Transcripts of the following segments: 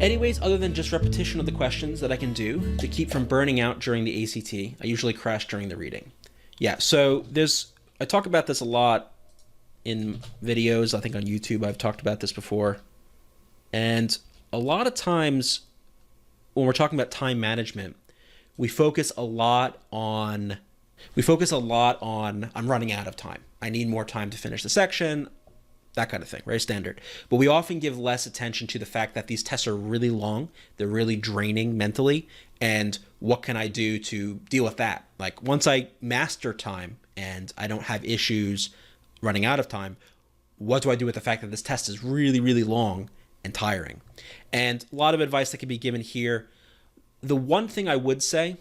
anyways, other than just repetition of the questions that I can do to keep from burning out during the ACT, I usually crash during the reading. Yeah, so I talk about this a lot in videos. I think on YouTube I've talked about this before. And a lot of times when we're talking about time management, we focus a lot on I'm running out of time. I need more time to finish the section, that kind of thing, very standard. But we often give less attention to the fact that these tests are really long, they're really draining mentally, and what can I do to deal with that? Like once I master time and I don't have issues running out of time, what do I do with the fact that this test is really, really long and tiring? And a lot of advice that can be given here. The one thing I would say,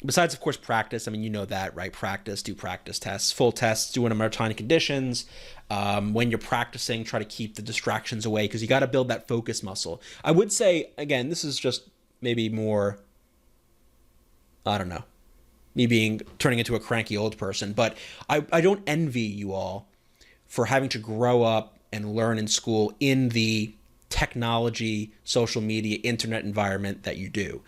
besides, of course, practice, I mean, you know that, right? Do practice tests, full tests, do them under tiny conditions. When you're practicing, try to keep the distractions away because you got to build that focus muscle. I would say, again, this is just maybe more, I don't know, me turning into a cranky old person, but I don't envy you all for having to grow up and learn in school in the technology, social media, internet environment that you do.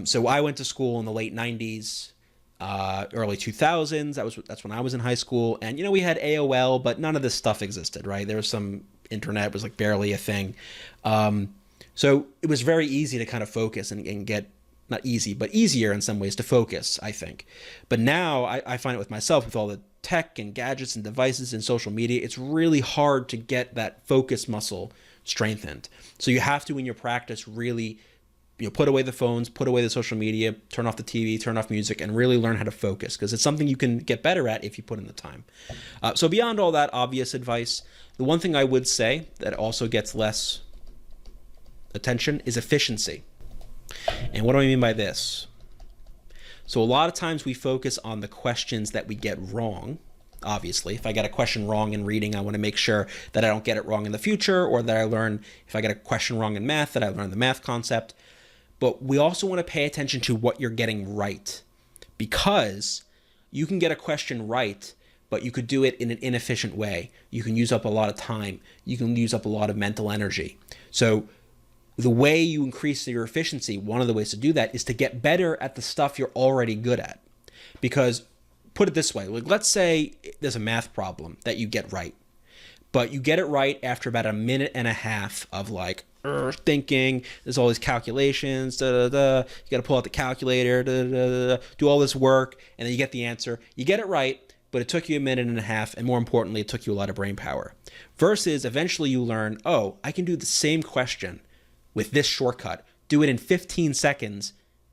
So I went to school in the late 90s, early 2000s. That's when I was in high school. And, we had AOL, but none of this stuff existed, right? There was some internet, was like barely a thing. So it was very easy to kind of focus and get, not easy, but easier in some ways to focus, I think. But now I find it with myself, with all the tech and gadgets and devices and social media, it's really hard to get that focus muscle strengthened. So you have to, in your practice, really put away the phones, put away the social media, turn off the TV, turn off music, and really learn how to focus, because it's something you can get better at if you put in the time. So beyond all that obvious advice, the one thing I would say that also gets less attention is efficiency. And what do I mean by this? So a lot of times we focus on the questions that we get wrong. Obviously, if I get a question wrong in reading, I want to make sure that I don't get it wrong in the future, or that if I get a question wrong in math, that I learn the math concept. But we also want to pay attention to what you're getting right, because you can get a question right, but you could do it in an inefficient way. You can use up a lot of time. You can use up a lot of mental energy. So the way you increase your efficiency, one of the ways to do that is to get better at the stuff you're already good at. Because put it this way, like let's say there's a math problem that you get right, but you get it right after about a minute and a half of thinking. There's all these calculations, you got to pull out the calculator, do all this work, and then you get the answer. You get it right, but it took you a minute and a half, and more importantly, it took you a lot of brain power. Versus eventually you learn, oh, I can do the same question with this shortcut, do it in 15 seconds,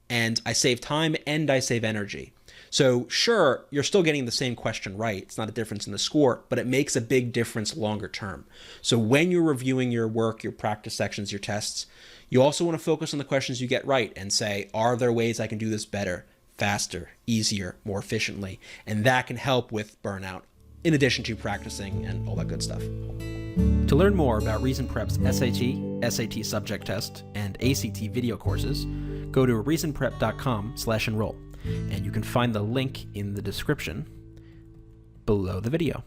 and I save time and I save energy. So sure, you're still getting the same question right. It's not a difference in the score, but it makes a big difference longer term. So when you're reviewing your work, your practice sections, your tests, you also want to focus on the questions you get right and say, are there ways I can do this better, faster, easier, more efficiently? And that can help with burnout, in addition to practicing and all that good stuff. To learn more about Reason Prep's SAT, SAT subject test, and ACT video courses, go to reasonprep.com/enroll, and you can find the link in the description below the video.